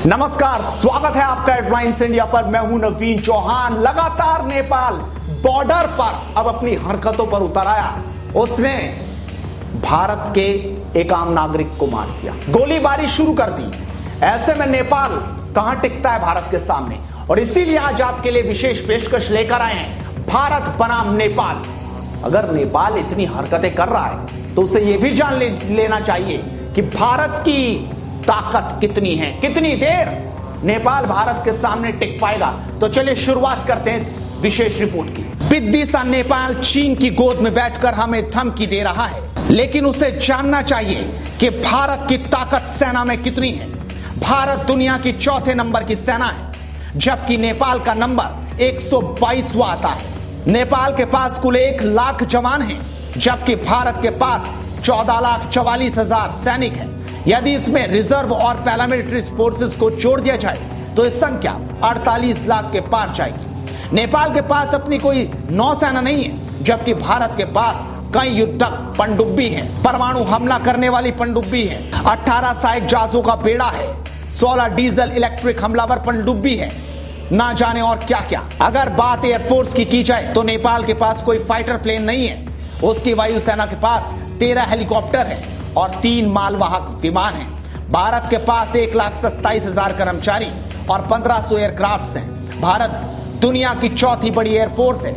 नमस्कार, स्वागत है आपका हेडलाइंस इंडिया पर। मैं हूं नवीन चौहान। लगातार नेपाल बॉर्डर पर अब अपनी हरकतों पर उतर आया। उसने भारत के एक आम नागरिक को मार दिया, गोलीबारी शुरू कर दी। ऐसे में नेपाल कहां टिकता है भारत के सामने, और इसीलिए आज आपके लिए विशेष पेशकश लेकर आए हैं, भारत बनाम नेपाल। अगर नेपाल इतनी हरकतें कर रहा है तो उसे यह भी जान लेना चाहिए कि भारत की ताकत कितनी है, कितनी देर नेपाल भारत के सामने टिक पाएगा। तो चलिए शुरुआत करते हैं इस विशेष रिपोर्ट की। बिद्दी सा नेपाल चीन की गोद में बैठकर हमें धमकी दे रहा है, लेकिन उसे जानना चाहिए कि भारत की ताकत सेना में कितनी है। भारत दुनिया की चौथे नंबर की सेना है, जबकि नेपाल का नंबर 122वां आता है। नेपाल के पास कुल 1 लाख जवान हैं, जबकि भारत के पास 14,44,000 सैनिक हैं। यदि इसमें रिजर्व और पैरामिलिट्री फोर्सेस को जोड़ दिया जाए तो यह संख्या 48 लाख के पार जाएगी। नेपाल के पास अपनी कोई नौसेना नहीं है, जबकि भारत के पास कई युद्धक पनडुब्बी हैं, परमाणु हमला करने वाली पनडुब्बी है, 18 सहायक जहाजों का बेड़ा है, 16 डीजल इलेक्ट्रिक हमलावर पनडुब्बी है, ना जाने और क्या क्या। अगर बात एयरफोर्स की जाए तो नेपाल के पास कोई फाइटर प्लेन नहीं है। उसकी वायुसेना के पास 13 हेलीकॉप्टर है और 3 मालवाहक विमान हैं। भारत के पास 1,27,000 कर्मचारी और 1500 एयरक्राफ्ट्स हैं। भारत दुनिया की चौथी बड़ी एयरफोर्स है।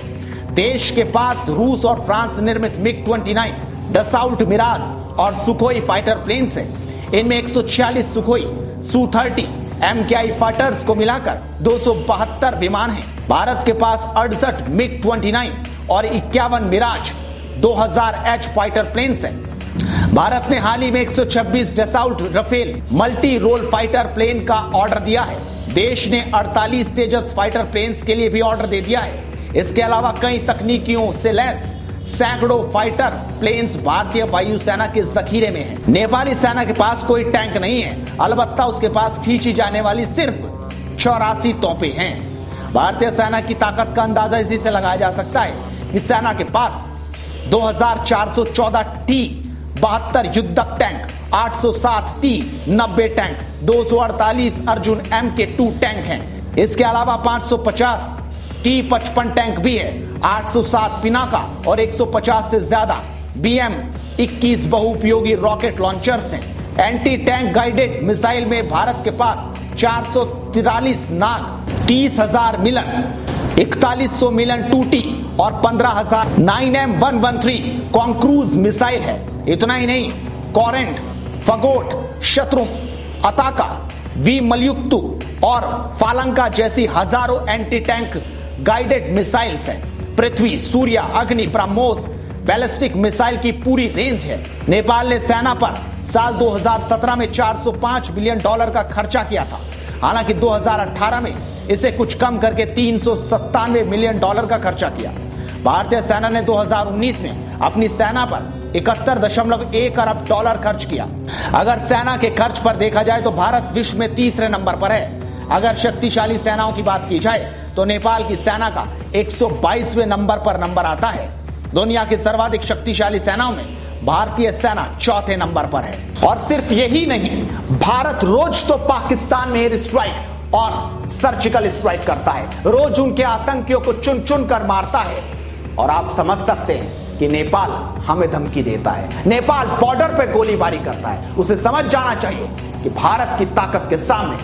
देश के पास रूस और फ्रांस निर्मित मिग-29, डसॉल्ट मिराज और सुखोई फाइटर प्लेन्स हैं। इनमें 146 सुखोई Su-30 MKI फाइटर्स को मिलाकर 272 विमान हैं। भारत के पास 68 मिग-29 और 51 मिराज 2000H फाइटर प्लेन्स हैं। भारत ने हाल ही में 126 Dassault Rafale multi role fighter plane का ऑर्डर दिया है। देश ने 48 तेजस फाइटर प्लेन्स के लिए भी ऑर्डर दे दिया है। इसके अलावा कई तकनीकियों से लैस सैकड़ों फाइटर प्लेन्स भारतीय वायुसेना के जखीरे में हैं। नेपाली सेना के पास कोई टैंक नहीं है, अलबत्ता उसके पास खींची जाने वाली सिर्फ 84 तोपें हैं। भारतीय सेना की ताकत का अंदाजा इसी से लगाया जा सकता है कि सेना के पास 2414 T-72 युद्धक tank, 807 T-90 tank, 248 Arjun MK2 tank हैं। इसके अलावा 550 T-55 टैंक भी है, 807 पिनाका और 150 से ज्यादा BM-21 बहुउपयोगी रॉकेट लॉन्चर्स हैं। एंटी टैंक गाइडेड मिसाइल में भारत के पास 443 नाग, 30,000 मिलन, 4100 मिलन 2T और 15,000 9M113 कॉन्क्रूज मिसाइल है। इतना ही नहीं, कॉरेंट, फगोट, शत्रु, अताका, वी मलयुक्तु और फालंका जैसी हजारों एंटी टैंक गाइडेड मिसाइल्स हैं। पृथ्वी, सूर्य, अग्नि, ब्रह्मोस बैलिस्टिक मिसाइल की पूरी रेंज है। नेपाल ने सेना पर साल 2017 में $405 बिलियन का खर्चा किया था। हालांकि 2018 में इसे कुछ कम करके $397 मिलियन का खर्चा किया। भारतीय सेना ने 2019 में अपनी सेना पर 71.1 अरब डॉलर खर्च किया। अगर सेना के खर्च पर देखा जाए तो भारत विश्व में तीसरे नंबर पर है। अगर शक्तिशाली सेनाओं की बात की जाए तो नेपाल की सेना का 122वें नंबर पर आता है। दुनिया की सर्वाधिक शक्तिशाली सेनाओं में भारतीय सेना चौथे नंबर पर है। और सिर्फ यही नहीं, भारत रोज तो पाकिस्तान में एयर स्ट्राइक और सर्जिकल स्ट्राइक करता है, रोज उनके आतंकियों को चुन चुन कर मारता है। और आप समझ सकते हैं कि नेपाल हमें धमकी देता है, नेपाल बॉर्डर पे गोलीबारी करता है। उसे समझ जाना चाहिए कि भारत की ताकत के सामने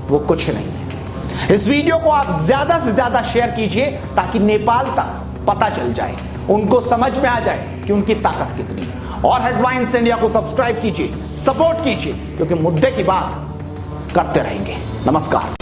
वो कुछ नहीं है। इस वीडियो को आप ज्यादा से ज्यादा शेयर कीजिए ताकि नेपाल तक पता चल जाए, उनको समझ में आ जाए कि उनकी ताकत कितनी है। और हेडलाइंस इंडिया को सब्सक्राइब कीजिए, सपोर्ट कीजिए, क्योंकि मुद्दे की बात करते रहेंगे। नमस्कार।